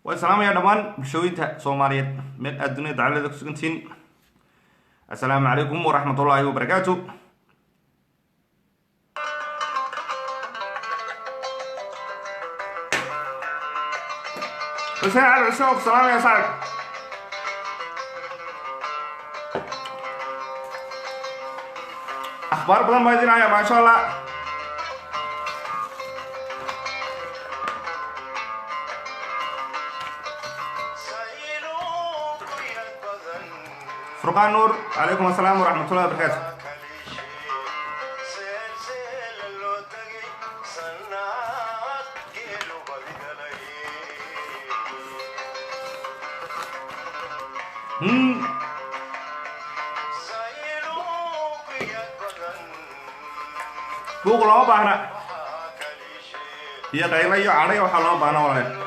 والسلام يا دمان بشويتها سوماليات من الدنيا تعالى ذوك سكنتين. السلام عليكم ورحمة الله وبركاته. حسين على عسوك سلام يا صاحب. أخبار بدن بايدين يا ما شاء الله. فرقان نور عليكم السلام ورحمة الله وبركاته. بوق لو باهنا يا قيلة يا عري وحلا باهنا ولا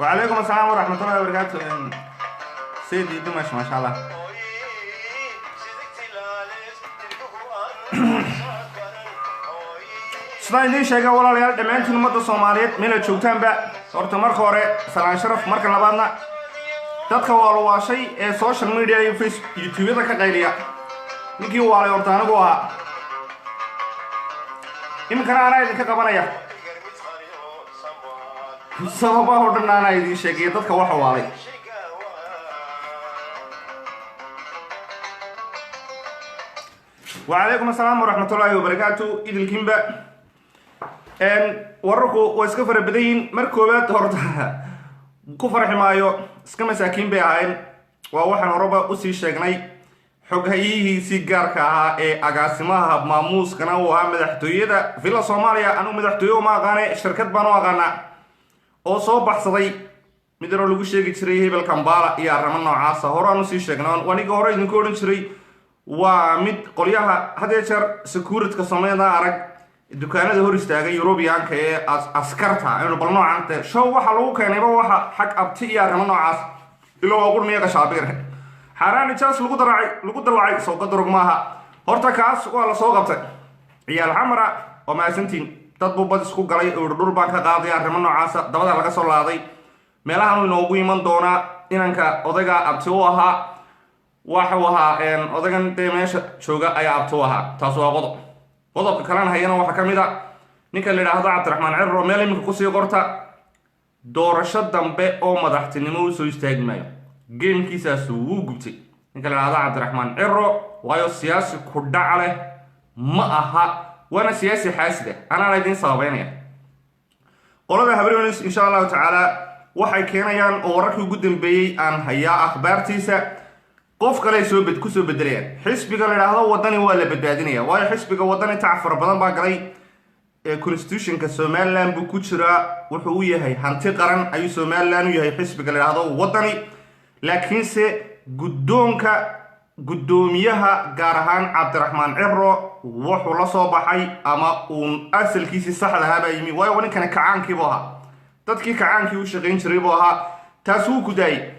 وعليكم السلام ورحمة الله وبركاته. سيدي دمش ما شاء الله. sidaan idiin sheegay walaalayaal dhammaantiin ummadda Soomaaliyeed meel joogtaan ba horta marka hore salaan sharaf marka labaadna dadka walaashay ee social media iyo Facebook YouTube ka qayliya ninkii waalay horta anigu aha imkana ana idinka qabanaya sababa hodhan ana idiin sheegay dadka waxa waalay وعليكم السلام ورحمة الله وبركاته. إذا الكيمبا wararku way iska farabadayin markoobaad horta ku farximaayo iska masaakiin bay ahayn waa waxaan horaba u sii sheegnay xoghayihiisii gaarka ahaa ee agaasimaha maamuuskana uu ahaa madaxtooyada villa Soomaaliya anu madaxtooyo ma aqaanay shirkad baan u aqaanaa oo soo baxsaday mid yar oo lagu sheegi jiray hebel Kambala iyo arrimo noocaas ah horaan u sii sheegnay waniga hore idinku oran jiray waa mid qolyaha hadee jeer security-ka Soomaaliya arag dukaanada hor istaagay European-ka ee askarta inuu bal noocan show waxa lagu keenayba waxa xaq abti iyo arrimo noocaas ilo ugu neeqa shaabir xaraan jaas lagu dalacay soo qadar maaha horta kaas waa la soo qabtay ciyaal xamra oo maasantiin dad buu bad isku galay oo dhul baan ka qaaday arrimo noocaas dabada laga soo laaday meelahan inoogu iman doona inanka odayga abti u ahaa waxa waxa odagan meesha jooga ayaa abti u ahaa taas waa qodobka kalena hayana waxa kamid ah ninka la yiraahdo Cabdiraxmaan Cirro meel imika ku sii qorta doorasho dambe oo madaxtinimo u soo istaagmayo gamekiisaas uu gubtay ninka la yiraahdo Cabdiraxmaan Cirro waayo siyaasi ku dhacale ma aha wana siyaasi xaasida ana idin sababeynaya qolada habreenis insha Allah taala waxay keenayaan oo wararkii ugu dambeeyay aan hayaa akhbaartiisa qof kale soo ku soo bedelayaan xisbiga la yiraahdo wadani waa la badbaadinaya waayo xisbiga wadani tacfar badan baa galay ee constitution-ka Soomaaliland buu ku jira wuxuu u yahay hanti qaran ayuu Soomaaliland u yahay xisbiga la yiraahdo wadani laakiin se gudoomiyaha gaar ahaan Cabdiraxmaan Cirro wuxuu la soo baxay ama uu asalkiisi saxda ahaa yimi waayo ninkan kacaankii buu ahaa dadkii kacaankii u shaqeyn jiray buu ahaa taas uu ku daayay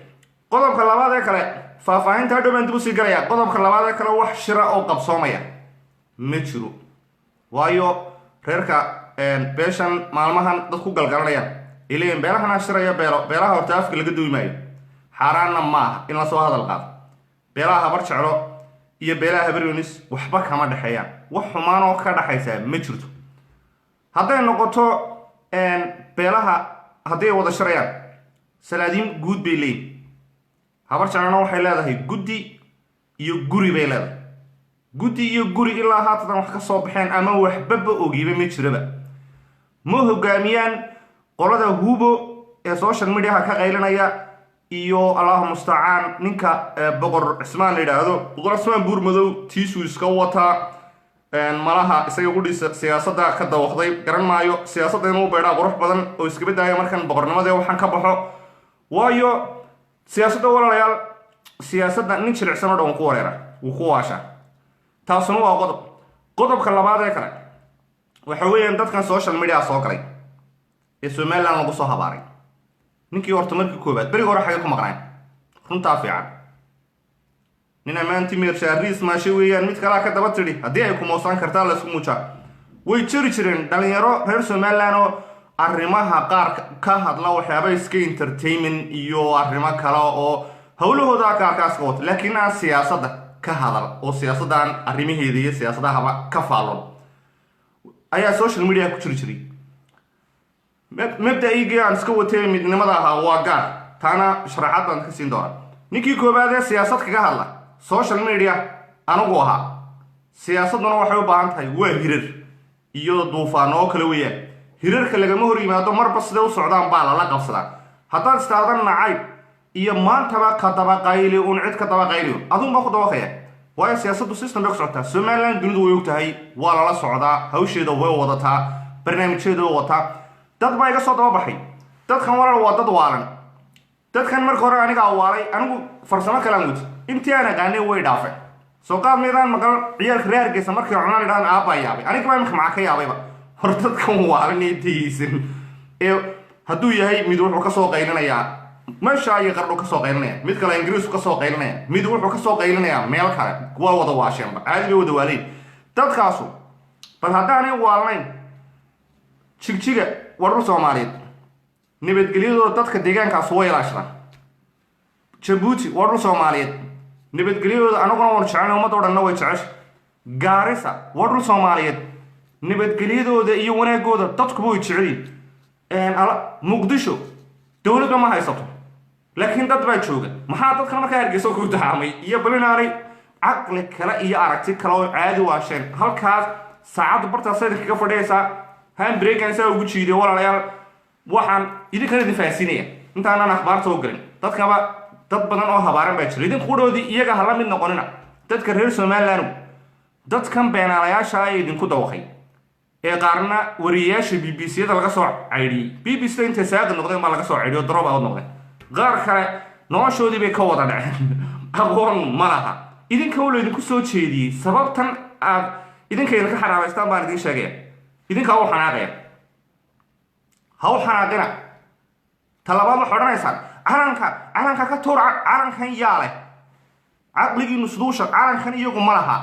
qodobka labaad ee kale faafahinta dhammaan dib u sii galaya qodobka labaad ee kale wax shira oo qabsoomaya ma jiro waayo reerka beeshan maalmahan dad ku galgalanayaan ileen beelahan shiraya beelaha horta afka laga duumayo xaraana ma in la soo hadal qaado beelaha habar jeclo iyo beelaha habreenis waxba kama dhaxeeyaan wax xumaan oo ka dhaxaysa ma jirto haday noqoto beelaha haday wada shirayaan salaadiin guud bay leeyihiin habar jeclana waxay leedahay guddi iyo guri bay leedahay guddi iyo guri ilaa haatan wax ka soo baxeen ama waxba ogiiba ma jiraba ma hogaamiyaan qolada hubo ee social media ka qaylinaya iyo Allahu musta'aan ninka boqor Cismaan la yiraahdo boqor Cismaan Buurmadow tiisu iska wata malaha isaga gudhiisa siyaasadda ka dawaqday garan maayo siyaasadda inuu beeraa qurux badan oo iska beddelaya markan boqornimada waxaan ka baxo waayo siyaasadda walaalayaal siyaasadda nin jilicsan oo dhan ku wareera uu ku waasha taasuna waa qodobka labaad ee kale waxa weeyaan dadkan social media soo galay ee Soomaaliland lagu soo habaaray ninkii horta markii koobaad bari hore xagga ku maqnaan runta fiican nin amaanti meer shaariis ma shay weeyaan mid kala ka daba tiri hadii ay ku moosan kartaa la isku muuja way jiri jireen dhalinyaro reer Somaliland oo arrimaha qaar ka hadla waxyaabo iska entertainment iyo arrimo kale oo hawlahooda kaarkaas ka wata laakiin aan siyaasadda ka hadal oo siyaasaddan arrimaheeda iyo siyaasadaha ka faalon ayaa social media ku jiri jiray mabda'ayga aan iska watay midnimada ahaa waa gaar taana sharaxaad baan ka siin doonaa ninkii koobaad ee siyaasad kaga hadla social media anigu ahaa siyaasaduna waxay u baahan tahay waa hirar iyo duufaan oo kale weeyaan hirarka lagama hor yimaado marba sida u socdaan baa lala qabsadaa haddaad istaadan nacayb iyo maantaba ka dabaqayli un cid ka dabaqayliyo adunbaa ku dabaqaya waayo siyaasaddu system bay ku socotaa Somaliland dunidu way og tahay waa lala socdaa hawsheeda way wadataa barnaamijkeeda way wataa dad baa iga soo daba baxay dadkan walaal waa dad waalan dadkan marka hore aniga waalay anigu farsamo kala mud intii aan aqaanay way dhaafay soo qaad meedaan maqal ciyaalka reer Hargeysa markay cunaan idhaan aabba yaabay aniga baa imka macaka yaabayba hor dadkan waalan intiisan ee hadduu yahay mid wuxuu ka soo qaylinayaa meesha ay qardho ka soo qaylinaya mid kale Ingiriis ka soo qaylinaya mid wuxuu ka soo qaylinaya meel kale kuwa wada waasheenba caadi bay wada waaleen dadkaasu bal haddaanay waalnayn jigjiga warru Soomaaliyeed nabadgelyadooda dadka deegaankaas way ilaashadaan Djibouti warru Soomaaliyeed nabadgelyadooda anaguna waan jecelnahay ummadda oo dhanna way jeceshay Gaarisa warru Soomaaliyeed nabadgelyadooda iyo wanaagooda dadku way jecel yihiin Muqdisho dawladda ma haysato laakiin dad baa jooga maxaa dadkan markaa Hargeysa ku dahamay iyo balinaanay aqli kale iyo aragti kale oo caadi waasheen halkaas saacad barta saddex ka fadhiyaysa han breakan saa ugu jiiday walaalayaal waxaan idinka difaacinaya intaanaan akhbaarta u galin dadkaba dad badan oo habaaran baa jiray idinku dhoodii iyaga hala mid noqonina dadka reer Somaliland dadkan beenaalayaasha ay idinku dawaqay ee qaarna wariyaasha BBC-da laga soo caydiyay BBC inta saaq noqday ma laga soo caydiyo drop out noqday qaar kale noloshoodii bay ka wada dhaceen aqoon ma laha idinka wala idinku soo jeediyay sababtan aad idinka ka xaraabaystaan baan idin sheegay idinka oo xanaaqay haw xanaaqina talabaad wax odhanaysaan calanka ka tuur calankan yaale aqligii nusduusha calankan iyagu ma laha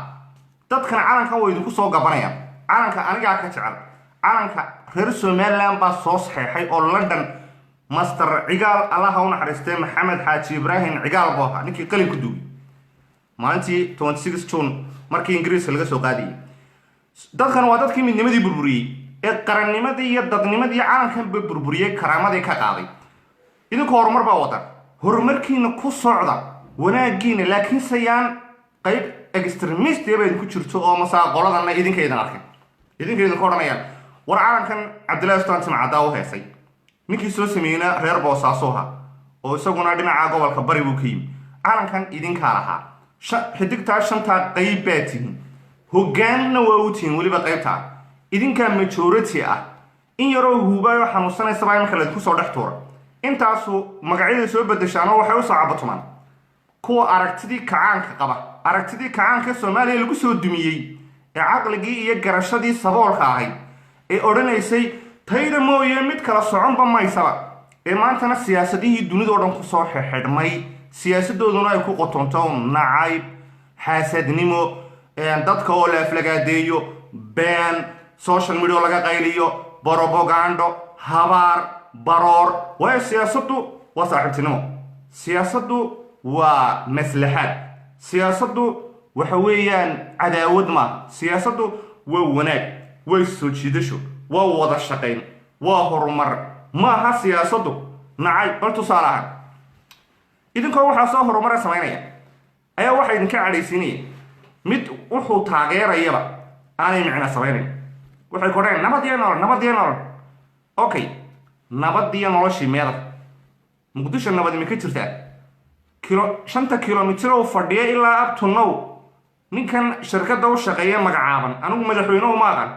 dadkan calankan way idinku soo gabanayaan calanka aniga ka jecel calanka reer Somaliland baa soo saxeexay oo London master cigaal Allah ha u naxariistay Maxamed Xaaji Ibrahim cigaal booha ninkii qalin ku duubay maalintii 26 June markii Ingiriis laga soo qaadiyay dadkan waa dadkii midnimadii burburiyay ee qarannimadii iyo dadnimadii calankan burburiyay karaamadii ka qaaday idinku horumar baa wada horumarkiina ku socda wanaagiina laakiin sayaan qayb extremist ee ku jirto oo masaaqoladana idinkeedan arkay idinkeedan ka oranayaan war calankan Cabdullaahi Sultaan Timcada oo heesay ninkii soo sameeyna reer Boosaasoha oo isaguna dhinaca gobolka bari buu ka yimid calankan idinka lahaa xidigta shanta qayb baatiin hoggaanna waa u tiin waliba qaybta idinka majority ah in yaroo huubayo xanuunsanaysa baa marka la ku soo dhex tuura intaasu magacyada soo bedeshaan oo waxay u saacabatmaan kuwa aragtidii kacaanka qaba aragtidii kacaanka Soomaaliya lagu soo dumiyay ee aqligii iyo garashadii saboolka ahayd ee odhanaysay tayda mooye mid kala soconba maysaba ee maantana siyaasadihii dunida oo dhan ku soo xidhmay siyaasadooduna ay ku qotonto nacayb xaasadnimo dadka oo la aflagaadeeyo been social media laga qayliyo propaganda habaar baroor waa siyaasaddu waa saaxiibtinimo siyaasaddu waa maslaxad siyaasaddu waxa weeyaan cadaawad ma siyaasaddu waa wanaag way soo jiidasho waa wada shaqayn waa horumar ma aha siyaasaddu nacay bal tusaalahan idinkoo waxa soo horumar sameynaya ayaa waxa idinka cadhaysiinaya mid wuxuu taageerayaba aanay micna sameynay waxay qoreen nabad iyo nolol okay nabad iyo noloshii meeda Muqdisho nabad ma ka jirtaa 5 kilomitir oo fadhiya ilaa up to now ninkan shirkadda u shaqeeya magacaaban anigu madaxweynuhu ma aqaan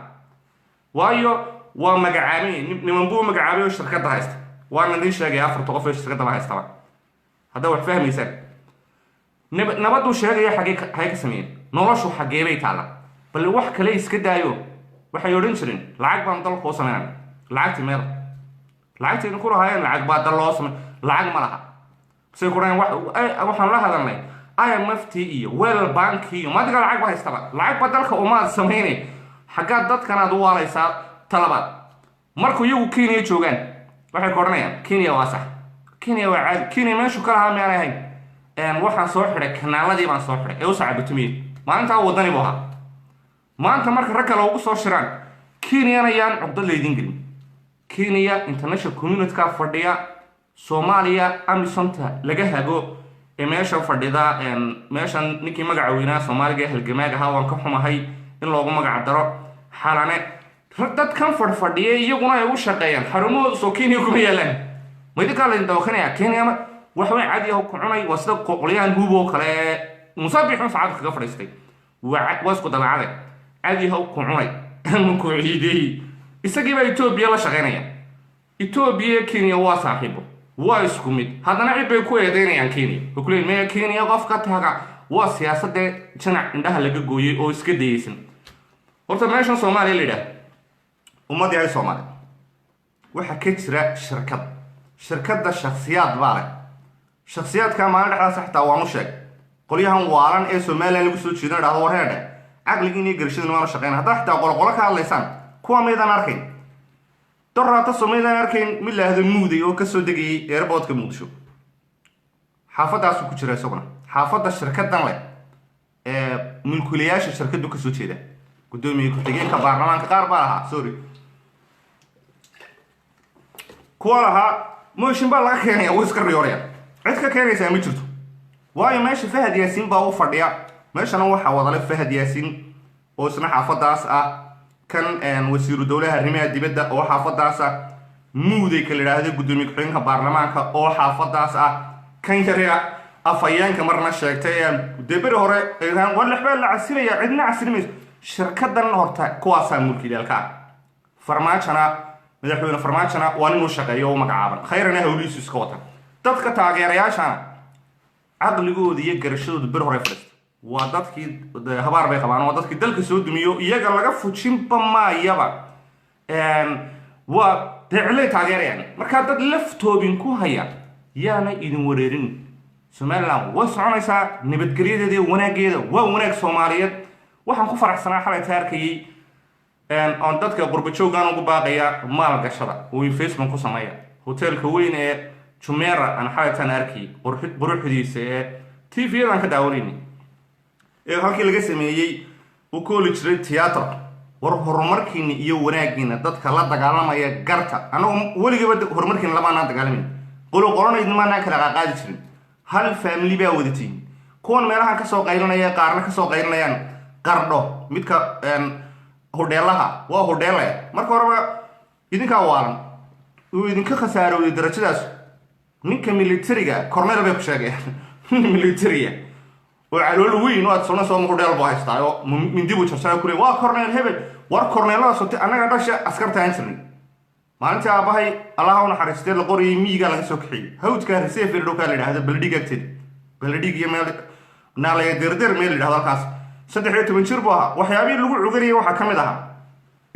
waayo waa magacaabay niman buu magacaabay shirkadda haysta waana idin sheegay 4 qof ee shirkadda haysta hadda wax fahmaysan nabadu sheegaya xagee ka sameeyay noloshu xagee bay taala bal wax kale iska daayo waxay oran jireen lacag baan dalka u sameeyay lacagtii ku lahaayeen lacag baa dal loo sameeyay lacag ma laha say qoraan waxaan la hadalnay IMF iyo World Bank iyo madiga lacag ba haystaba lacag ba dalka uma sameeyay xaggaad dadkan aad u waalaysaa talabaad markuu iyagu kenya joogaan waxay ka odhanayaan kenya waa sax kenya waa caadi kenya meeshu ka lahaa miyaanay ahayn waxaan soo xidhay kanaaladii baan soo xidhay ee u sacabatumiyey maalintaa wadani buu ahaa maanta marka rag kale ugu soo shiraan kenyana yaan cugdad laydin gelin kenya international communityka fadhiya soomaaliya amisonta laga hago ee meesha fadhida meeshan ninkii magaca weynaa soomaaliga halgamaag ahaa waan ka xumahay in loogu magac daro xalane dadkan fadhiya iyaguna ay u shaqeeyaan xarumahooda soo kenya kuma yaalaan maydinkaa laydin dawakanaya kenya waxway caadi ah ku cunay waa sida qolyahan hubo kale musaabixun saacad kaga fadhiistay waa isku dabeecade caadi ah ku cunay ku ciiday isagiiba etoobiya la shaqeynaya etoobiya kenya waa saaxiibo waa isku mid haddana cid bay ku eedeynayaan kenya way ku leeyihin maya kenya qof ka taga waa siyaasadee janac indhaha laga gooyey oo iska dayeysan horta meeshan soomaaliya la yidhaah ummad yahay soomaali waxaa ka jira shirkadda shaksiyaad baa leh shaksiyaadka maalin dhexdaas xitaa waan u sheeg qolyahan waalan ee somalilan lagu soo jeedin dhahdo warheedhe caqligiin iyo garashadin waanu shaqeyna haddaa xitaa qoloqolo ka hadlaysaan kuwa maydaan arkayn doraata somaydaan arkayn mid laahdo muuday oo kasoo degayay airportka muqdisho xaafadaasuu ku jira isaguna xaafadda shirkadan leh ee mulkiilayaasha shirkadu kasoo jeeda gudoomiye ku-xigeenka baarlamaanka qaar baa lahaa sorry kuwa lahaa mooshin baa laga keenaya way iska riyoorayaan cid ka keenaysaa ma jirto waayo meesha fahad yaasiin baa u fadhiya meeshana waxaa wadale fahad yaasiin oo isna xaafadaas ah kan wasiiru dowlaha arrimaha dibadda oo xaafadaas ah muuday ka la yidhaahdo gudoomiye ku-xigeenka baarlamaanka oo xaafadaas ah kan yaria afhayeenka marna sheegtay dee beri hore waa lexbaa la casilaya cidna casilimayso shirkadan horta kuwaasaa mulkiilayaalka ah farmaajona madaxweyne farmaajona waa nin u shaqeeyo u magacaaban khayrana hawlihiisu iska watan dadka taageerayaashana caqligooda iyo garashadooda beri hore fadhiista waa dadkii habaar bay qabaan waa dadkii dalka soo dumiyo iyaga laga fujinba maayaba waa deecilay taageerayaan markaa dad laftoobin ku haya yaana idin wareerin somalilan way soconaysaa nabadgelyadeeda iyo wanaageeda waa wanaag soomaaliyeed waxaan ku faraxsanaa xalayta arkayay oon dadka qurbajoogaan ugu baaqaya maalgashada oo investment ku sameeya hoteelka weyn ee jumeera aan xalaytan arkayay quruxdiisa ee tv-yadan ka daawanayna ee halkii laga sameeyey uu kooli jiray tiyaatar war horumarkiina iyo wanaagiina dadka la dagaalamaya garta anagu weligaba horumarkiina lamaanaan dagaalamin qoloqolanaydnamaanaan kala qaaqaadi jirin hal family baa wadatiin kuwan meelahan kasoo qaylinaya qaarna kasoo qaylinayaan qardho midka hodheelaha waa hodheelaya marka horeba idinkaa waalan uu idinka khasaarowday darajadaas ninka militariga cornel bay ku sheegeen nin militariga oo calool weyn oo aad sona soo hodheel buu haystaa oo mindi buu jarsanaa ku leey waa cornel hebel war corneelada sotay annaga dhasha askarta aan jirnay maalintii aabahay allaha u naxariistee la qorayay miyigaa laga soo kaxiyey hawdka resefer dhowkaa la yidhahda baladhig agteed baladhig iyo meel naalaya derder meel la yidhahdo halkaas 13 jir buu ahaa waxyaabihii lagu cugarayay waxaa ka mid ahaa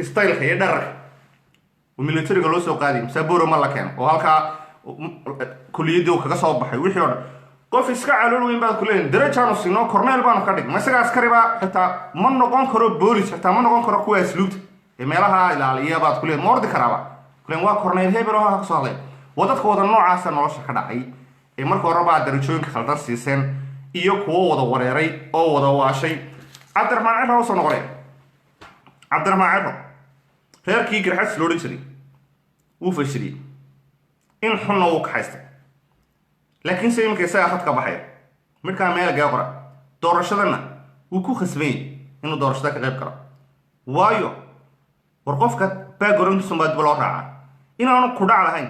styleka iyo dhararka oo militariga loo soo qaadiyay masaboro ma la keeno oo halkaa kuliyadii uu kaga soo baxay wixii oo dhan qof iska calool weyn baad ku leeyihin darajaanu siinoo corneel baanu ka dhig ma isaga askari baa xitaa ma noqon karo boolis xitaa ma noqon karo kuwa asluubta ee meelaha ilaaliya baad ku leeyihin ma ordi karaaba kuleen waa corneel hebel oo ka soo hadlay waa dadka wada noocaasa nolosha ka dhacay ee marka hore baa darajooyinka khaldan siiseen iyo kuwo wada wareeray oo wada waashay cabdiraxmaan ciro usoo noqonay cabdiraxmaan ciro reerkii garxas loo odhan jiray wuu fashiliyey in xunna wuu kaxaystay laakiin se iminka isagaa khadka baxaya midkaa meel gaa qora doorashadana wuu ku khasbanyay inuu doorashada ka qayb galo waayo war qofka backgroundkiisun baa dib loo raacaa inaanu kudhac lahayn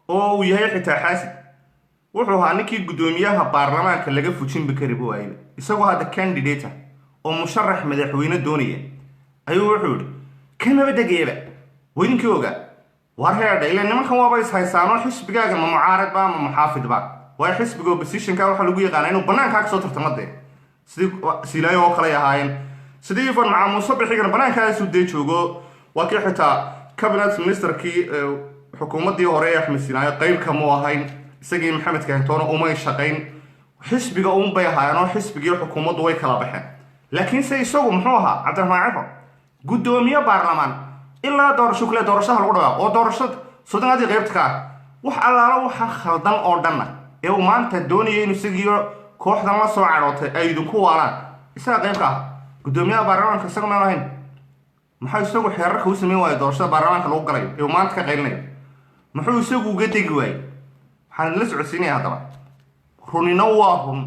oo uu yahay xitaa xaasid wuxuu ahaa ninkii guddoomiyaha baarlamaanka laga fujinba kariba waayba isagoo hadda candidata oo musharax madaxweyne doonaya ayuu wuxuu yihi kamaba degayaba weydinkii ogaa war heedha ila nimankan waaba ishaysaanoo xisbigaaga ma mucaarad ba ma muxaafid ba waayo xisbiga oppositionka waxaa lagu yaqaana inuu banaankaa kasoo tartamadee sidii silaayo oo kale ahaayeen sidii ifan macaa muuse bixigana banaankaasuu dee joogo waa kii xitaa cabinet ministerkii xukuumaddii hore ee axmed sinaayo qaybka mu ahayn isagii maxamed kahintoona umay shaqayn xisbiga unbay ahaayeen oo xisbigii xukuumaddu way kala baxeen laakiin se isagu muxuu ahaa cabdiraxmaan ciro gudoomiye baarlamaan ilaa doorasho kale doorashada lagu dhawaaqo oo doorashada sodonadii qaybta ka wax allaala waxa khaldan oo dhanna ee uu maanta doonayay inuu isagiyo kooxdan la soo cadhootay ay idinku waalaan isaga qayb ka ah gudoomiyaha baarlamaanka isaga maan ahayn maxaa isagu xeerarka u sameyn waayo doorashada baarlamaanka lagu galayo ee uu maanta ka qaylinayo muxuu isagu uga degi waayey waxaan la socodsiinaya haddaba runina waa run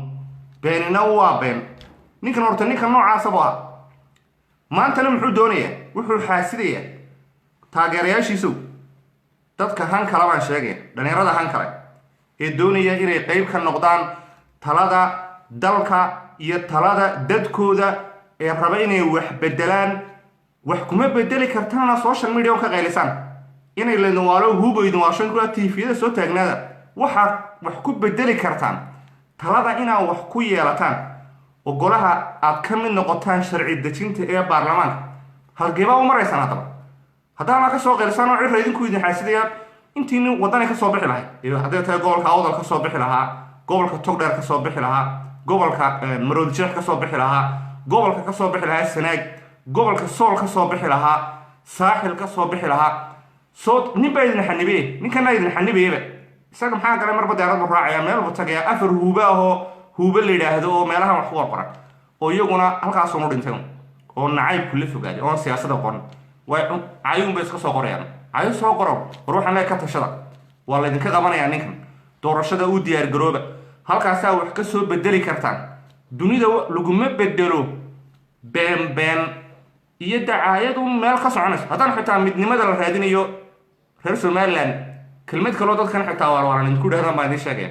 beenina waa been ninkan horta ninkan noocaasaba ah maantana muxuu doonayaa wuxuu xaasidayaa taageerayaashiisu dadka han kale baan sheegaya dhalinyarada han kale ee doonaya inay qayb ka noqdaan talada dalka iyo talada dadkooda ee raba inay wax bedelaan wax kuma bedeli kartaana social media ka qaylisaan inay leedin waalo huubaydin waa shan kula tvda soo taagnaada waxaad wax ku bedeli kartaan talada inaad wax ku yeelataan oo golaha aad ka mid noqotaan sharci dejinta ee baarlamaanka halgeebaa u maraysaan haddaba haddaana ka soo qaylisaan oo cirra idinku idin xaasidaya intiini waddanay ka soo bixi lahay hadday tahay gobolka awdal ka soo bixi lahaa gobolka togdheer ka soo bixi lahaa gobolka maroodijeex ka soo bixi lahaa gobolka ka soo bixi lahaa sanaag gobolka sool ka soo bixi lahaa saaxil ka soo bixi lahaa soo nin baa idin xanibeye ninkana idin xanibayeba isaga maxaa galay marba diyaaradu raacaya meel buu tagaya afar huuba ahoo huuba la yidhaahdo oo meelahan wax ku qorqoran oo iyaguna halkaasunu dhintay oo nacaybku la fogaaday oon siyaasada qoran cayuun bay iska soo qorayaan cayo soo qoran war waxaan leeyahay ka tashada waa laydinka qabanayaa ninkan doorashada u diyaar garooba halkaasaa wax ka soo bedeli kartaan dunida laguma bedelo been iyo dacaayadu meel ka soconayso haddaan xitaa midnimada la raadinayo reer somaliland kelmad kaloo dadkan xitaa waarwaaran idinku dhahdaan baan idiin sheegaya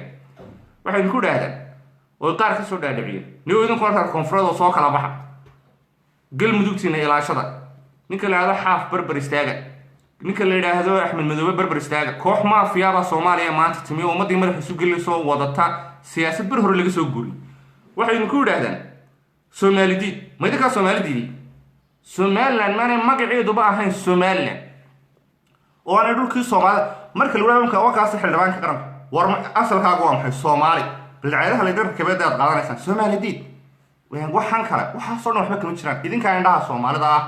waxay idinku dhahdaan oo qaar ka soo dhaadhiciyeen niyo idinku markaa koonfurada soo kala baxa galmudugtiina ilaashada ninka la yidhahdo xaaf barbar istaaga ninka la yidhaahdo axmed madoobe barbar istaaga koox maafiyaabaa soomaaliya maanta timi oo ummaddii madaxa isu gelisoo wadata siyaasad ber hore laga soo guuriy waxay idinku yidhahdaan soomaalidiid ma idinkaa soomaalidiidi somaliland maanay magaceeduba ahayn somaliland oo aanay dhulkii soomaalida marka la wadhaamka wakaasi xildhibaanka qaranka war asalkaagu waa maxay soomaali bilcayadaha laydinka kabeeda aad qaadanaysaan soomaalidiid waxaan kale waxaasoo dhan waxba kama jiraan idinkaa indhaha soomaalida ah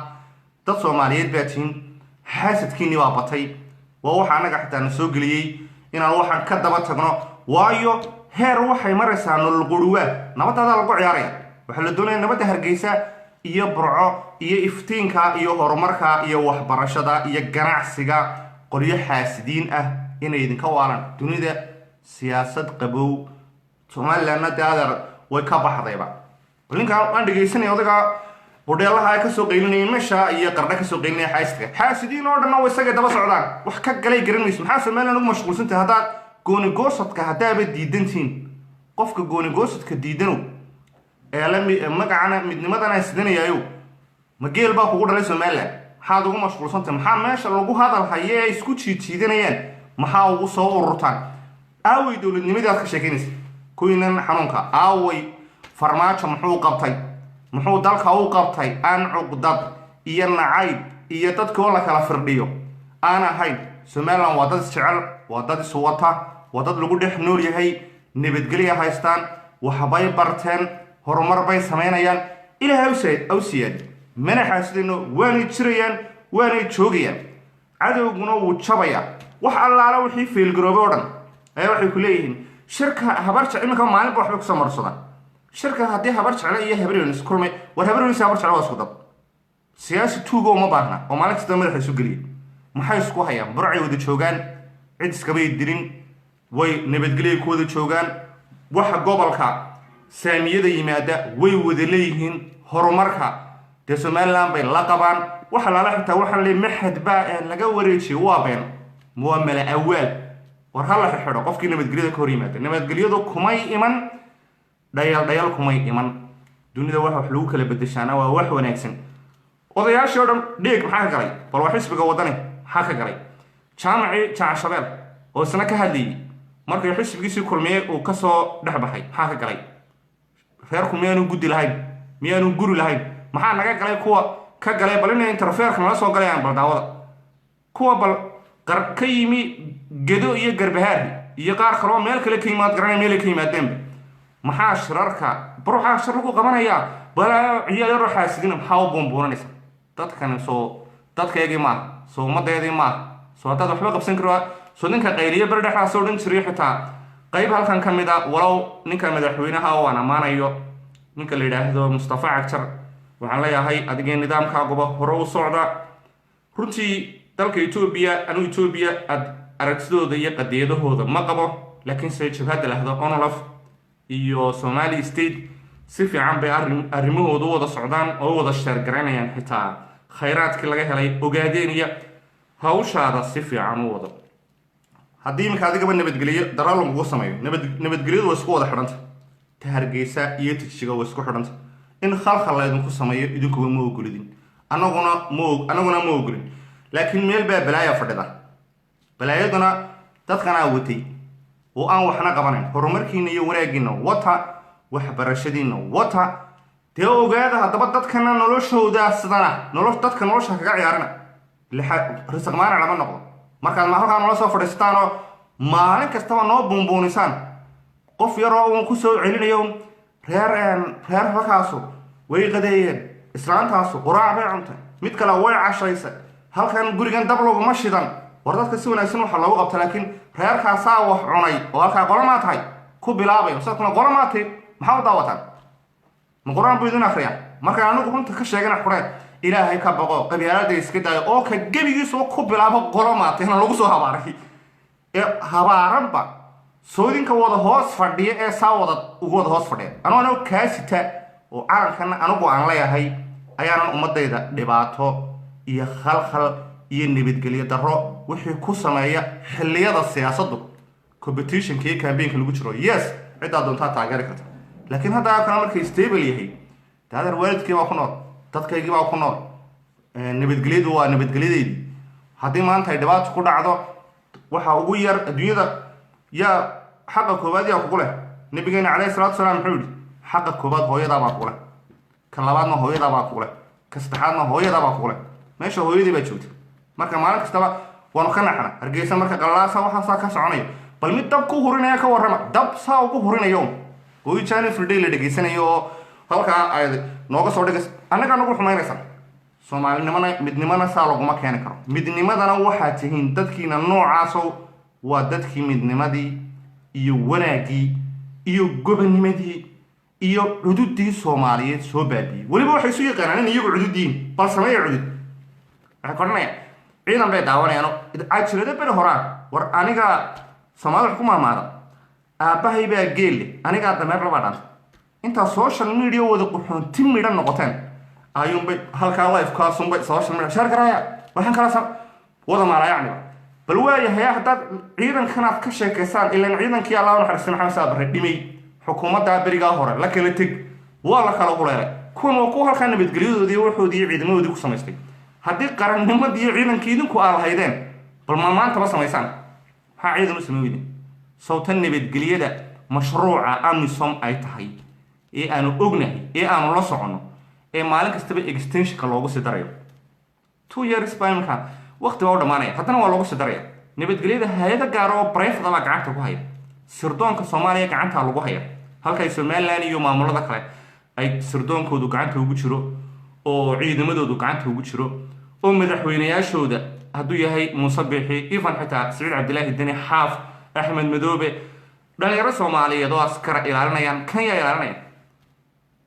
dad soomaaliyeed baa tihiin xaasadkiinni baa batay waa waxa annaga xitaa na soo geliyey inaan waxaan ka daba tagno waayo heer waxay maraysaa nolol quruwaa nabadaadaa lagu ciyaaraya waxaa la doonaya nabadda hargeysa iyo burco iyo iftiinka iyo horumarka iyo waxbarashada iyo ganacsiga qolyo xaasidiin ah inay idinka waalaan dunida siyaasad qabow somalilandna dee adeer way ka baxdayba ninkaan waan dhegaysanaya odaga budheelaha ay kasoo qaylinayeen meesha iyo qardha kasoo qaylinaya xaasidka xaasidiin oo dhanna way isaga daba socdaan wax ka galay garan mayso maxaa somaliland ugu mashquulsantahay haddaad goonigoosadka haddaaba diidantihiin qofka goonigoosadka diidanow magacana midnimadana sidanayaayo ma geel baa kugu dhalay somaliland maxaad ugu mashquulsantahay maxaa meesha lagu hadal haye ay isku jiijiidanayaan maxaa ugu soo ururtaan aaway dowladnimadii aad ka sheekaynaysa kuwiinan xanuunka aaway farmaajo muxuu qabtay muxuu dalka u qabtay aan cuqdad iyo nacayb iyo dadkoo la kala firdhiyo aan ahayn somaliland waa dad isjecel waa dad iswata waa dad lagu dhex nool yahay nabadgelya haystaan waxbay barteen horumar bay samaynayaan ilaahay awsiyaad mana xaasidayno waanay jirayaan waanay joogayaan cadowguna wuu jabayaa wax allaala wixii feelgaroobay oo dhan ayaa waxay ku leeyihiin shirka habar jecel iminka maalinba waxbay kusoo marsadaan shirka haddii habar jecle iyo habaryonis kulmay war habaryonis habar jecle waa isku dab siyaasi tuugo uma baahna oo maalin kasta madaxa isu geliya maxay isku hayaan burcay wada joogaan cid iskabay dirin way nabadgelya ku wada joogaan waxa gobolka saamiyada yimaada way wada leeyihiin horumarka dee somaliland bay la qabaan waxa lala xitaa waxaa le maxad baa laga wareejiyo waa been waa mala awaal war hala xidho qofkii nabadgelyada ka hor yimaada nabadgelyadu kumay iman dhayal kumay iman dunida wax lagu kala bedeshaana waa wax wanaagsan odayaashii oo dhan dheeg maxaa ka galay bal waa xisbiga wadani maxaa ka galay jaamacii jaacashabeel oo isna ka hadlayay markay xisbigiisii kulmiye uu kasoo dhex baxay maxaa ka galay reerku miyaanu gudi lahayn miyaanu guri lahayn maxaa naga galay kuwa ka galay bal inay interfeerka nala soo galayaan bal daawada kuwa bal ka yimi gedo iyo garbahaari iyo qaar kaloo meel kale ka yimaad garanay meel ka yimaadeenba maxaa shirarka buruxa shir lagu qabanayaa balaa ciyaal yar xaasidina maxaa u buunbuunanaysa dadkan soo dadkeygii maaha soo ummadeedii maaha soo haddaad waxba qabsan karo soo ninka qayliye berdhexaa soo dhan jiray xitaa qayb halkan ka mid a walow ninka madaxweynaha oo aan ammaanayo ninka la yidhaahdo Mustafa Cagjar waxaan leeyahay adigee nidaamkaaguba hore u socda runtii dalka Ethiopia anu Ethiopia aragtidooda iyo qadiyadahooda ma qabo laakiin se jabhadda lahdo onolaf iyo Somali state si fiican bay arrimahooda wada socdaan oo wada sheergareynayaan xitaa khayraadkii laga helay ogaadeen iyo hawshaada si fiican u wada haddii iminka adigaba nabadgeliyo daraal lagugu sameeyo nabadgelyadu waa isku wada xidhanta ta Hargeysa iyo Tijiga waa isku xidhanta in khalkhal la idinku sameeyo idinkuba ma ogolidin anaguna ma ogolin laakiin meel baa balaaya fadhida balaayaduna dadkana watay oo aan waxna qabanayn horumarkiina iyo wanaagiina wata waxbarashadiina wata dee ogaada haddaba dadkana noloshooda sidana dadka nolosha kaga ciyaarina risaq maana lama noqdo markaad halkaa nolol soo fadhiistaan oo maalin kastaba noo buunbuunisaan qof yaroo uun ku soo celinayo reer halkaasu way qadeeyeen islaantaasu quraac bay cuntay mid kale way cashaysa halkan gurigan dab laguma shidan war dadka si wanaagsan waxa loogu qabta laakiin reerkaasaa wax cunay oo halkaa qolamaa tahay ku bilaabay sadkuna qolamaa tahay maxaa u daawataan ma quraan buu idin akhriyaa markaan anigu runta ka sheegana xureen ilaahay ka baqo qabyaalada iska daayo oo ka gebigiisu ku bilaabo qolamaa tahayna lagu soo habaaray ee habaaranba soodinka wada hoos fadhiya ee saa ugu wada hoos fadhiya anoo kaasita oo calankana anigu aan leeyahay ayaanan ummadayda dhibaato iyo khalkhal iyo nabadgelyo darro wixii ku sameeya xilliyada siyaasaddu competitionka iyo campaign-ka lagu jiro yes ciddaa doontaa taageeri karta laakiin hadda kana markay stable yahay daadar waalidkii baa ku nool dadkaygii baa ku nool nabadgelyadu waa nabadgelyadeedii haddii maanta ay dhibaato ku dhacdo waxa ugu yar adduunyada yaa xaqa koobaad yaa kugu leh nabigeena calayhi salaatu wasalaam muxuu yidhi xaqa koobaad hooyadaa baa kugu leh ka labaadna hooyadaa baa kugu leh ka saddexaadna hooyadaa baa kugu leh meesha hooyadii baa joogta marka maalin kastaba waanu ka naxna Hargeysa marka qalaasa waxaasaa ka soconayo bal mid dab ku hurinaya ka warrama dab saa ugu hurinayo oo Channel Friday la dhageysanayo oo halkaa ay nooga soo dhigas annaga nagu xumaynaysan Soomaalinimana midnimana saa laguma keeni karo midnimadana waxaa tihiin dadkiina noocaasoo waa dadkii midnimadii iyo wanaagii iyo gobonimadii iyo cududii Soomaaliyeed soo baabiyay waliba waxay isu yaqaanaan in iyagu cududiin bal sameeyo cudud waxay qornayaan ciidan bay daawanayaan ajirada bari horaan war aniga Soomaaliya ku maamaada aabahay baa geelle aniga dameer laba dhan inta social media wada quxoonti midhan noqoteen ayuunbay halkaa live kaasunbay social media share garaya waxaan kala san wada maalaayacni bal waayahay haddaad ciidankanaad ka sheekaysaan ilaan ciidankii Allah naxariista maxamed saabare dhimay xukuumadda beriga hore la kala tag waa la kala quleelay kuwan waa ku halkaa nabadgelyadoodii waxoodii ciidamadoodii ku samaystay haddii qarannimadii ciidankii idinku aad lahaydeen bal maanta ma samaysaan maxaa ciidan u sameeyeen sawtan nabadgelyada mashruuca amisom ay tahay ee aanu ognahay ee aanu la socono ee maalin kastaba extensionka loogu sii darayo 2 years baa imika waqti waa u dhamaanaya haddana waa loogu sii daraya nabadgelyada hay'ado gaar oo private ah gacanta ku haya sirdoonka Soomaaliya gacanta lagu haya halka Somaliland iyo maamulada kale ay sirdoonkoodu gacanta ugu jiro oo ciidamadoodu gacanta ugu jiro oo madaxweynayaashooda hadduu yahay Muuse Biixi Ivan xitaa Saciid Cabdilaahi Dani Xaaf Axmed Madoobe dhalinyaro Soomaaliyeed oo askar ilaalinayaan kan yaa ilaalinaya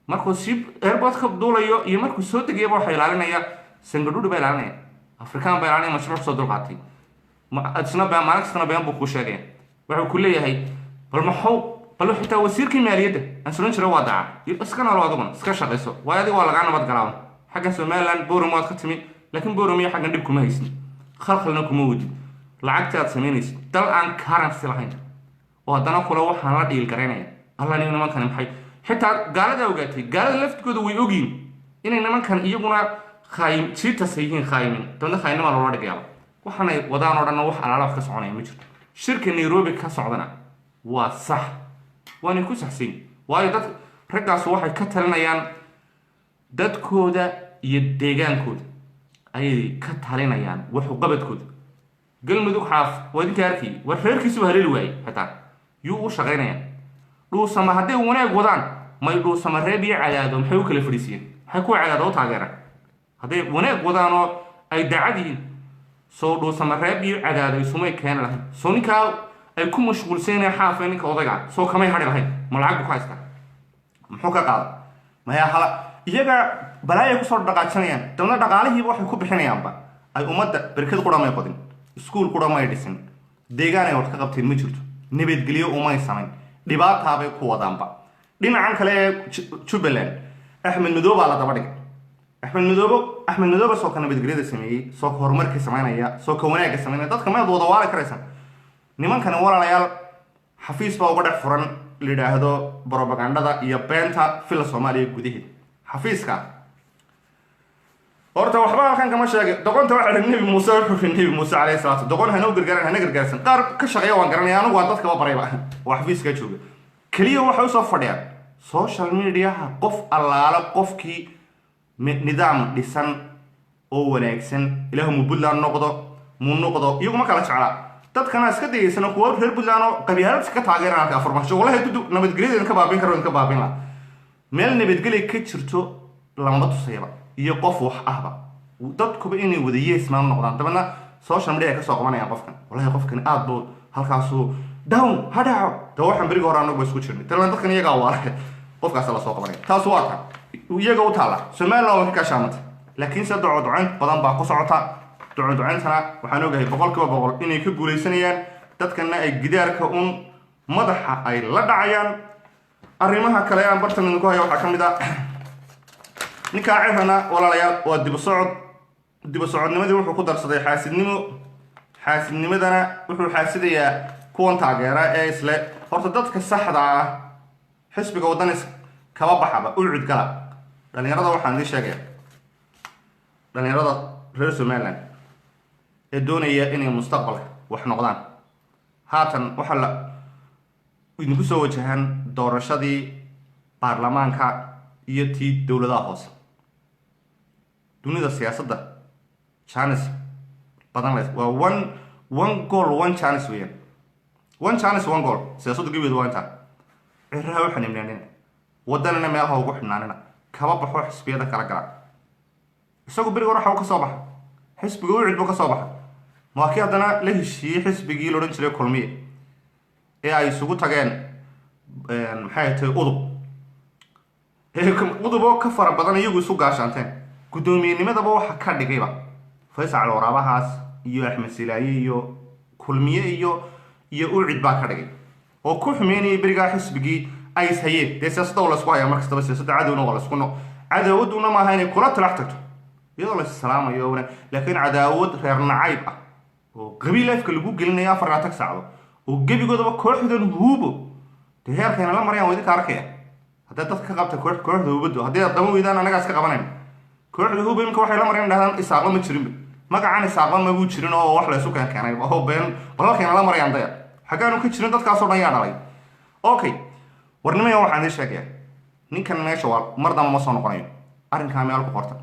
markuu ship airport ka duulayo iyo markuu soo degayo waxa ilaalinaya Sangaduud baa ilaalinaya Afrikaan baa ilaalinaya mashruuc soo dulqaatay adisna baa maalin kastana baan buu ku sheegay wuxuu ku leeyahay bal xitaa wasiirkii maaliyadda aan soo jiray waa daca iskana loo adaban iska shaqayso waayadi waa laga nabad galaa xagga Somaliland Booramo ka timi laakiin Booramo iyo xagga dib kuma haysan khalkhalna kuma wadi lacagta aad sameynaysid dal aan currency lahayn oo haddana kula waxaan la dhiil garaynaya alla nin nimankan maxay xitaa gaalada ogaatay gaalada laftigooda way ogyiin inay nimankan iyaguna khaayim jiitas yihiin khaayimin dadna khaayinima loo dhigay waxaanay wadaan oo dhan wax alaalaaf ka soconaya ma jirto shirka Nairobi ka socdana waa sax waana ku saxsan waayo dad raggaas waxay ka talinayaan dadkooda iyo deegaankooda ayay ka talinayaan wax u qabadkooda galmudug xaaf wadinka arkay war reerkiisu haleeli waayay xitaa yuu u shaqeynayaan dhuusama hadday wanaag wadaan may dhuusama reeb iyo cadaado maxay u kala fadhiisiyeen maxay ku cadaado taageera hadday wanaag wadaanoo ay daacad yihiin soo dhuusamareeb iyo cadaado isumay keeni lahayn soo ninkaa ay ku mashquulsanayeen xaafee ninka odayga soo kamay hadhi lahayn ma lacag buu ka haystaa muxuu ka qaada maya hala iyaga balaayay kusoo dhaqaajanayaan dabna dhaqaalihiiba waxay ku bixinayaanba ay ummadda berkad qura may qodin iskuul qura may dhisin deegaan ay wax ka qabteen ma jirto nabadgelyo umay samayn dhibaataabay ku wadaanba dhinacan kale ee jubbaland axmed madoobe baa la daba dhigay axmed madoobe soo ka nabadgelyada sameeyey soo ka horumarkii samaynaya soo ka wanaagga samaynaya dadka maad wada waali karaysa nimankani walaalayaal xafiis baa uga dhex furan la yidhaahdo brobagandada iyo beenta fila soomaaliya gudaheeda xafiiska horta waxba halkan kama sheegay doqonta waxa la nabi muuse wuxuu nabi muuse calayhi salaatu doqon hana gargaaran hana gargaarsan qaar ka shaqeeya waan garanaya anigu waa dadka barayba waa xafiiska jooga kaliya waxa uu soo fadhiyaa social media qof allaala qofkii nidaam dhisan oo wanaagsan ilaahu mu Puntland noqdo iyagu ma kala jeclaa dadkana iska dayeysana kuwa reer Puntland oo qabyaalad iska taageerana ka farmasho wallahi dudu nabadgelyada ka baabin karo ka baabin la meel nabadgelyo ka jirto lama tusayba iyo qof wax ahba dadkuba inay wada yeesmaan noqdaan dabana social media ka soo qabanayaan qofkan wallahi qofkan aad buu halkaasuu down hadaaco da waxaan bariga hore anagu isku jirnay talan dadkan iyaga waa qofkaas la soo qabanay taas waa tan iyaga u taala Soomaaliland ka shaamata laakiin se duco-ducayn badan baa ku socota duco-ducayntana waxaan ogahay boqolkiiba inay ka guuleysanayaan dadkana ay gidaarka madaxa ay la dhacayaan arrimaha kale aan bartan ku hayo waxa kamid ah ninka cirana walaalayaal waa dib u socodnimadii wuxuu ku darsaday xaasidnimadana wuxuu xaasidayaa kuwan taageera ee isle horta dadka saxda ah xisbiga wadanis kaba baxaba u cid gala dhalinyarada waxaan idin sheegaya dhalinyarada reer Somaliland ee doonaya inay mustaqbalka wax noqdaan haatan waxa la idinku soo wajahan doorashadii baarlamaanka iyo tii dowladaha hoose dunida siyaasadda chance badan leh waa one goal one chance weeyaan one chance one goal siyaasaddu gebigeedu waa intaa cirraha waxaan imnaanina waddanana meelaha ugu xidhnaanina kaba baxo xisbiyada kala gala isagu beriga waxa uu ka soo baxay xisbiga uu cid buu ka soo baxay maakii haddana la heshiiyey xisbigii la odhan jiray kulmiye ee ay isugu tageen maxay tahay uduboo ka fara badan iyagu isu gaashaanteen guddoomiyennimadaba waxa ka dhigayba Faysal Waraabahaas iyo Axmed Silaaye iyo kulmiye iyo ucid baa ka dhigay oo ku xumeynayay beriga xisbigii ay hayeen de siyaasadda la isku hayaa markasta siyaasadda cadawna waa la isku cadawaduna ma aha inay kula talax tagto iyadoo la salaamayo laakiin cadaawad reer nacayb ah oo qabiilafka lagu gelinayo 4 saacado oo gebigoodaba kooxdan huubo de heerkayna la marayaan wadi ka arkaya hadda dadka ka qabta kooxda huubado haddii aad damo weydaan anaga iska qabanayno kooxda huubo imka waxay la marayaan dhahdaan isaaqo ma jirin magacaan isaaqo ma buu jirin oo wax la isu keenay oo been balalkayna la marayaan daya xagaanu ka jirin dadkaas oo dhan yaa dhalay okay warnimaya waxaan idin sheegayaa ninkan meesha waa mar dambe ma soo noqonayo arrinkaa meel ku qorta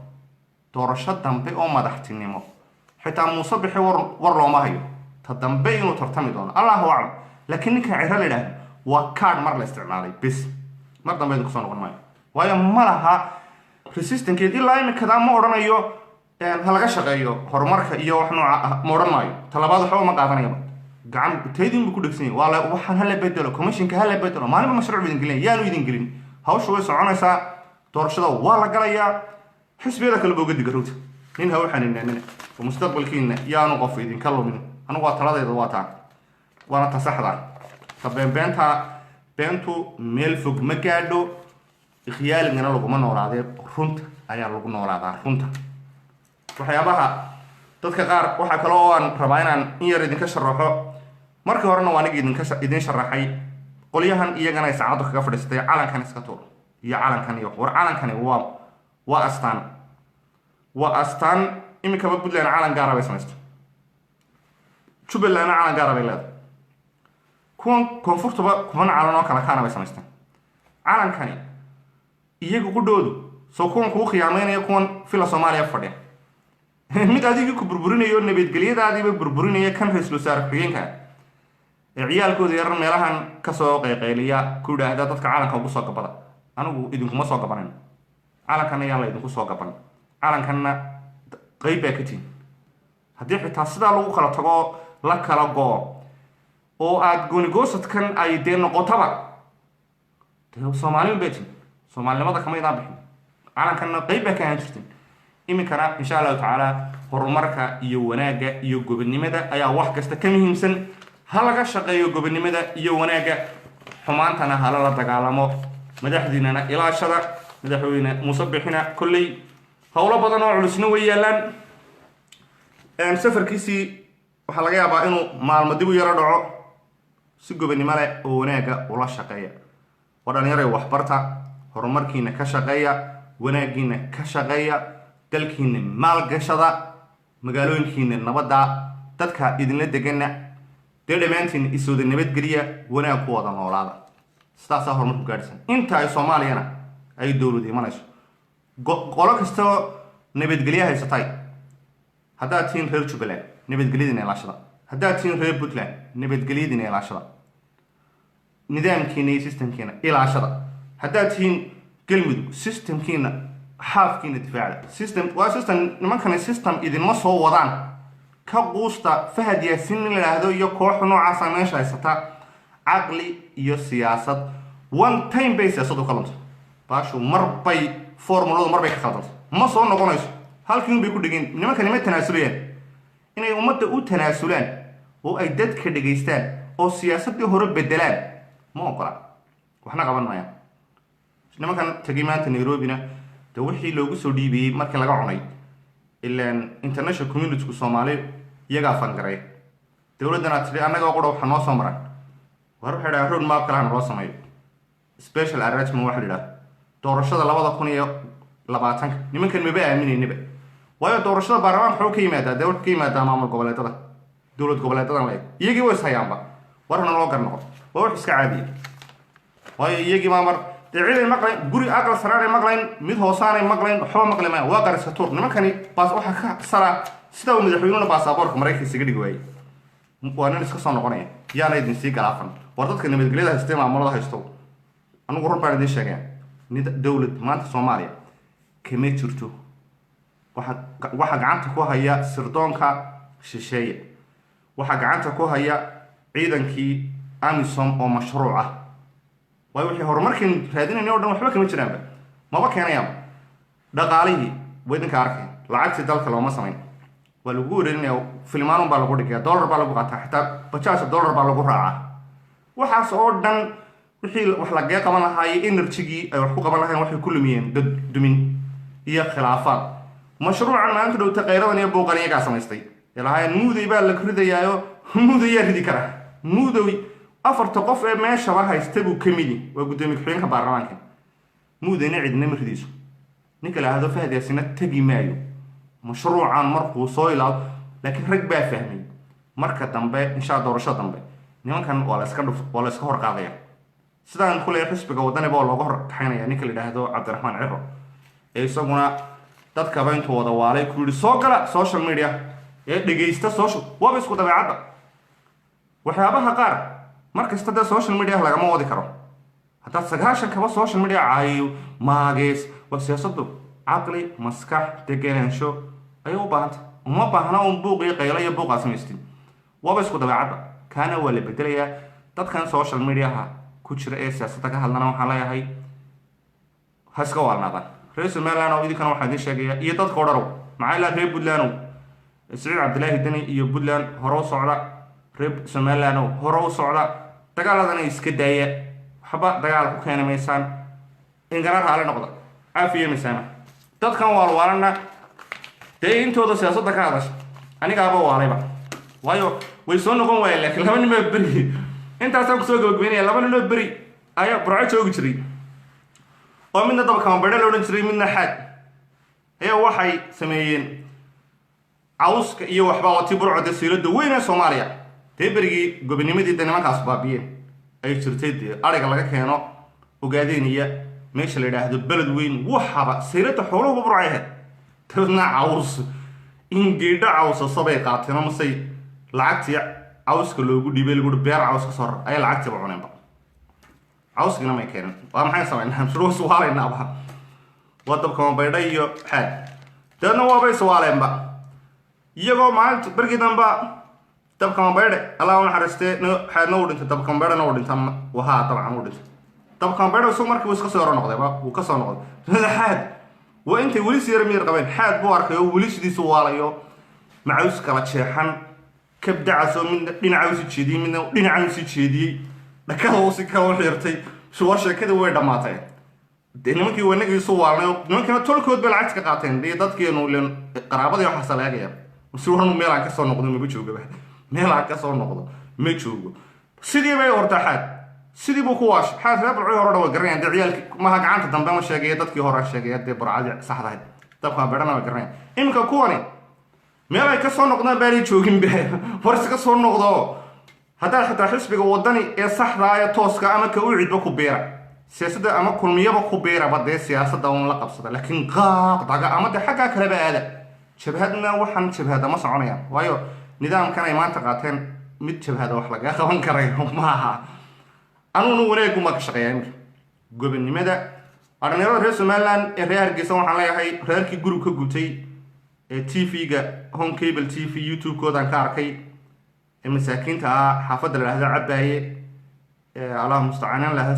doorasho dambe oo madaxtinimo xitaa muuse bixi war looma hayo ta dambe inuu tartami doono allahu aclam laakiin ninkan cirro la yidhaahdo waa kaadh mar la isticmaalay bis mar dambe idinku soo noqon maayo waayo ma laha resistankeed ilaa imikadaa ma odhanayo ha laga shaqeeyo horumarka iyo wax nooca ah ma odhan maayo talabaad waxba ma qaadanayaba gacan taydin buu ku dhegsan yahay waa waxaan hala bedelo commissionka hala bedelo maalinba mashruuc idin gelin yaanu idin gelin hawsha way soconaysaa doorashada waa la galayaa xisbiyada kale booga diga rowta nin ha waxaan inaanina oo mustaqbalkiina yaanu qof idinka lumin anigu waa taladeeda waa taa waana ta saxda ta beentu meel fog ma gaadho ikhyaaligana laguma noolaadee runta ayaa lagu noolaadaa runta waxyaabaha dadka qaar waxaa kale oo aan rabaa inaan in yar idinka sharaxo markii horena waa aniga idin sharaxay qolyahan iyagana ay saacaddu kaga fadhiistay calankan iska tuur iyo calankan iyo war calankani waa astaan iminkaba Puntland calan gaara bay samaystay Jubbaland calan gaara bay leedahay kuwan koonfurtuba kuman calan oo kala kaana bay samaysteen calankani iyagu qudhoodu soo kuwan kuu khiyaameynaya kuwan fila Soomaaliya fadhiya mid adigii ku burburinayo nabadgelyadaadiiba burburinaya kan ra'iisul wasaare xigeenka ee ciyaalkooda yar meelahan ka soo qayqayliya ku dhaahda dadka calanka ugu soo gabada anigu idinkuma soo gabanan calankan ayaa la idinku soo gaban calankanna qayb baa ka tihin haddii xitaa sidaa lagu kala tago la kala go-o oo aad goonigoosadkan ay dee noqotaba dee soomaaliun baa tihin soomaalinimada kamaydaan bixin calankanna qayb baa ka ahaan jirtin iminkana insha allahu tacaala horumarka iyo wanaagga iyo gobonimada ayaa wax kasta ka muhiimsan ha laga shaqeeyo gobonimada iyo wanaagga xumaantana hala la dagaalamo madaxdiinana ilaashada madaxweyne muuse bixina kolley howlo badan oo culusna way yaalaan safarkiisii waxaa laga yaabaa inuu maalmo dib u yaro dhaco si gobonimo leh oo wanaagga ula shaqeeya waa dhallinyaray waxbarta horumarkiina ka shaqeeya wanaaggiina ka shaqeeya dalkiina maalgashada magaalooyinkiina nabadda dadka idinla degana dee dhammaantiin isooda nabadgeliya wanaag ku wada noolaada sidaasaa horumarku gaadhsan inta ay soomaaliyana ay dowlad imanayso qolo kastoo nabadgelya haysatay haddaad tihiin reer jubbaland nabadgelyadiina ilaashada haddaad tihiin reer puntland nabadgelyadiina ilaashada nidaamkiina iyo systemkiina ilaashada haddaad tihiin galmudug systemkiina xaafkiina difaacda waa system nimankani system idinma soo wadaan ka quusta fahad yaasin in la idhaahdo iyo kooxa noocaasa meesha haysata caqli iyo siyaasad one time bay siyaasadu ka lunta baashu marbay formuladu marbay ka khaldanta ma soo noqonayso halkiin bay ku dhigeen nimankani ma tanaasulayaan inay ummadda u tanaasulaan oo ay dadka dhegaystaan oo siyaasaddii hore bedelaan ma ogola waxna qaban maayaan nimankan tegay maanta nairobina de wixii loogu soo dhiibiyey markii laga cunay ilaan international communityku soomaali iyagaa fangaray dowladdana tidhi annaga qura waxa noo soo maran war waxay dhaha road map kalena loo sameeyo special arrangement waxa la yidhaha doorashada 2020 nimankan maba aaminaynaba waayo doorashada baarlamaanka wuxuu ka yimaadaa dee wuxuu ka yimaadaa maamul goboleedada dowlad goboleedadan leeg iyagii way ishayaanba warna loo gar noqo waa wax iska caadiya waayo iyagii maamar dee ciiday maqlayn guri aqal saraanay maqlayn mid hoosaanay maqlayn waxba maqli maayan waa qariska tuur nimankani baas waxa ka saraa sida uu madaxweynuhuna baasaboorka maraykanka isaga dhigi waayey waa nin iska soo noqonaya yaana idin sii galaafan war dadka nabadgelyada haystee maamulada haysto anigu run baan idiin sheegaya dowlad maanta soomaaliya kama jirto waxaa gacanta ku haya sirdoonka shisheeye waxaa gacanta ku haya ciidankii amisom oo mashruuc ah waayo wixii horumarkiin raadinayna o dhan waxba kama jiraanba maba keenayaanba dhaqaalihii way idinka arkeen lacagtii dalka looma samayn waa lagu wareerinaya filmaanun baa lagu dhigaya dollar baa lagu qaataa xitaa bajaasha dollar baa lagu raacaa waxaas oo dhan wixii wax lagee qaban lahaa iyo energygii ay wax ku qaban lahayn waxay ku lumiyeen dad dumin iyo khilaafaad mashruucan maanta dhowta khayradan iyo buuqan iyagaa samaystay ilahayn muuday baa la ridayaayo muudayaa ridi kara muudow afarta qof ee meeshaba haysta buu ka midi waa guddoomiye ku-xigeenka baarlamaanka muudayna cidna ma ridayso ninka la ahdo fahad yaasina tegi maayo mashruucan markuu soo ilaado laakiin rag baa fahmay marka dambe insha doorasho dambe nimankan waa la iska hor qaadaya sidaan ku leeyahay xisbiga wadaniba oo looga hor kaxaynaya ninka la yidhaahdo cabdiraxmaan ciro ee isaguna dadkaba intuu wada waalay ku yidhi soo gala social media ee dhegaysta social waaba isku dabeecadda waxyaabaha qaar markasta dee social media lagama wadi karo haddaad 9 kaba social media caayo maagees waa siyaasaddu caqli maskax degenaansho ayay u baahanta uma baahna un buuq iyo qaylo iyo buuqaa samaystin waaba isku dabeecadda kaana waa la bedelayaa dadkan social mediaha ku jira ee siyaasadda ka hadlana waxaan leeyahay ha iska waalnaadaan reer somaliland oo idinkana waxaan idiin sheegayaa iyo dadka o dharow maxaa ilaa reer puntland siciid cabdilaahi deni iyo puntland hore u socda reer somaliland hore u socda dagaaladana iska daaya waxba dagaal ku keeni maysaan ingaraar haale noqda caafiya misaama dadkan waalwaalana dee intooda siyaasadda ka hadasha anigaaba waalayba waayo way soo noqon waayeen laakiin 2 nin baa beri intaasaan kusoo gabagabeynaya 2 nin oo beri ayaa burco joogi jiray oo midna daba kamabadhe la odhan jiray midna xaad ayaa waxay sameeyeen cawska iyo waxba watii burco dee siilada weyn ee soomaaliya dee berigii gobonimadii dee nimankaas baabiyeen ay jirtay dee ariga laga keeno ogaadeenaya meesha la yidhaahdo beled weyn waxaba siilada xooluhu burcay ahayd dabeedna caws ingeedho cawsasabay qaateen oo masay lacagtii cawska loogu dhiibay lagu beer caws ka soo rar ayaa lacagtiiba cuneenba cawskina may keenin waa maxay samaynaa mashruuc suwaalaynaaba waa dabkama baydha iyo xaad dadna waabay sawaaleenba iyagoo maalinta barkii damba dabkambeedhe allah u naxariistee xaadna u dhintay dabkambeedhena u dhinta wahaa dabcan u dhintay dabkambeedhe isagu markii uu iska soo horo noqday uu ka soo noqday xaad waa intay weli siyar miyar qabeen xaad buu arkay oo weli sidiisu waalayo macaws kala jeexan kabdacasoo midna dhinaca usi jeediyey midna dhinaca usi jeediyey dhakada uu si kala xiirtay shuwa sheekada way dhammaatay dee nimankii wanagii isu waalnay oo nimankiina tolkood bay lacagta ka qaateen dee dadkeenu len qaraabadii waxaa saleegaya si waranu meel aan ka soo noqdo maba joogaba meel aan ka soo noqdo ma joogo sidii bay horta xaad sidii buu ku waashay xaad reer burcii hore dhawa garanayaan dee ciyaalkii maha gacanta dambe ma sheegaya dadkii hore sheegaya dee burcadii saxda ahayd dabkaa beedhana way garanayaan iminka kuwani meel ay ka soo noqdaan baanay joogin be war iska soo noqdo haddaad xitaa xisbiga wadani ee saxda ee tooska ama ka u cidba ku beera siyaasadda ama kulmiyaba ku beeraba dee siyaasadda un la qabsada laakiin qaaqdaga ama dee xaggaa kaleba aada jabhadna waxaan jabhada ma soconayaan waayo nidaamkan ay maanta qaateen mid jabhada wax lagaa qaban karayo maaha anuguna wanaaguma ka shaqeeya iminka gobonnimada dhalinyarada reer somaliland ee reer hargeysa waxaan leeyahay reerkii gurug ka gubtay ee tv-ga home cable t v youtube-koodaan ka arkay ee masaakiinta ah xaafadda la dhahda cabaaye allah mustacaanan laha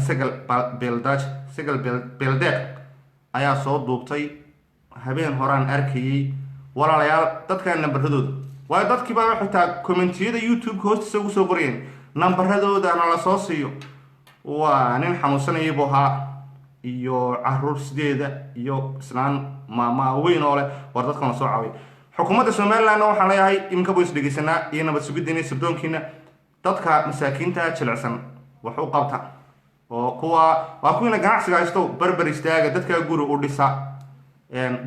sagal beeldeeq ayaa soo duubtay habeen horaan arkayey walaalayaal dadkan nambaradooda waayo dadkiiba xitaa commentiyada youtube-ka hoostiisa ugu soo qorayeen nambaradoodaana la soo siiyo waa nin xanuunsanayay buu ahaa iyo caruur sideeda iyo islaan maama weyn oo leh war dadkana soo caawiya xukuumadda somalilandna waxaan leeyahay iminka buu isdhegeysanaa iyo nabad sugiddiina iyo sirdoonkiina dadka masaakiinta jilicsan wax u qabta oo waa kuwiina ganacsiga haysto barbar istaaga dadkaa guri u dhisa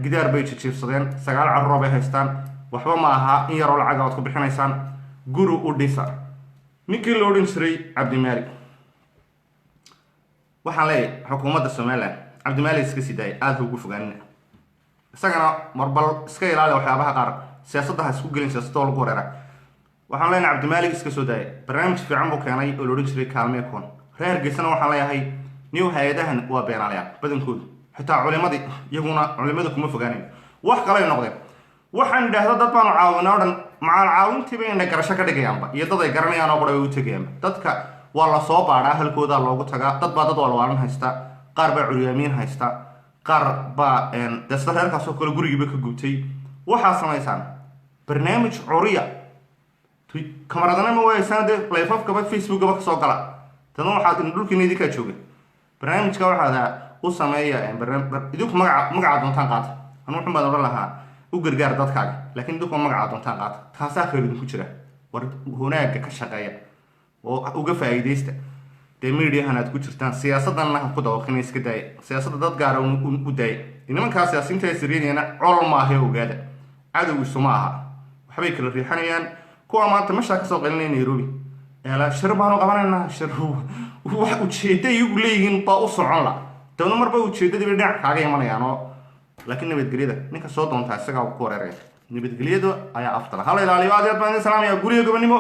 gidaar bay jijiirsadeen 9 carruur bay haystaan waxba ma aha in yaroo lacag aad ku bixinaysaan guri u dhisa ninkii la odhan jiray cabdimaalik waxaan leeyahay xukuumadda somaliland cabdimaalik iska sii daayay aada ugu fogaanina isagana marbal iska ilaali waxyaabaha qaar siyaasadda ha isku gelin siyaasadda oo lagu wareera waxaan leenahay cabdimaalik iska soo daayay barnaamij fiican buu keenay oo la odhan jiray kaalmee koon reer hargeysana waxaan leeyahay new hay-adahan waa beenaalayaal badankoodu xitaa culimadii iyaguna culimada kuma fogaanayo wax kaley noqdeen waxaan idhaahda dad baanu caawinay o dhan macaal caawintiiba inay garasho ka dhigayaanba iyo dad ay garanayaan oo qura ay u tegayaanba dadka waa la soo baadhaa halkoodaa loogu tagaa dad baa dad walwaalan haysta qaar baa curyaamiin haysta qaar baa dee sida reerkaasoo kale gurigiiba ka gubtay waxaa samaysaan barnaamij curiya kamaradana ma waayaysaan dee layfafkaba facebookaba kasoo gala dadna waxaad dhulkiina idinkaa jooga barnaamijka waxaada u sameeya idinku magaca doontaan qaata anu wuxun baan odhan lahaa u gargaar dadkaaga laakiin idinku magaca doontaan qaata taasaa khayr idinku jira war wanaaga ka shaqeeya oo uga faa'iidaysta dee mediahan aad ku jirtaan siyaasaddanna ha ku dawaqina iska daaya siyaasadda dad gaara u daaya nimankaa siyaasiyiinta ay siriyadayana col maaha ogaada cadowgiisu ma aha waxbay kala riixanayaan kuwa maanta meeshaa kasoo qalinaya nairobi shir baanu qabanaynaa shir wax ujeedda iyagu leeyihiin baa u socon la dabna marba ujeeddadiiba dhinac kaaga imanayaan oo laakiin nabadgelyada ninka soo doontaa isagaa ku wareeraya nabadgelyada ayaa aftala hala ilaaliyo aad iyo aad baan idin salaamaya guriga gobonnimo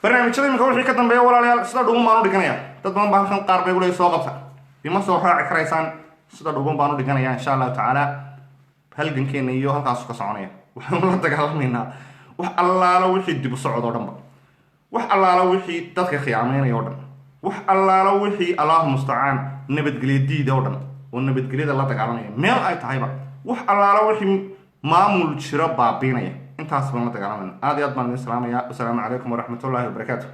barnaamijyada iminka wixii ka dambeeya walaalayaal sida dhuban baan u dhiganaya dad badan baa halkan qaar bay gulay soo qabta ima soo raaci karaysaan sida dhuban baan u dhiganaya insha allahu tacaala halgankeena iyo halkaasu ka soconaya waxaanu la dagaalamaynaa wax allaala wixii dib u socod oo dhanba wax allaala wixii dadka khiyaamaynaya oo dhan wax allaala wixii allahu mustacaan nabadgelyo diida oo dhan oo nabadgelyada la dagaalamaya meel ay tahayba wax allaala wixii maamul jiro baabiinaya intaas baan la dagaalamayna aad iyo aad baan idin salaamaya wasalaamu calaykum waraxmatullaahi wabarakaatu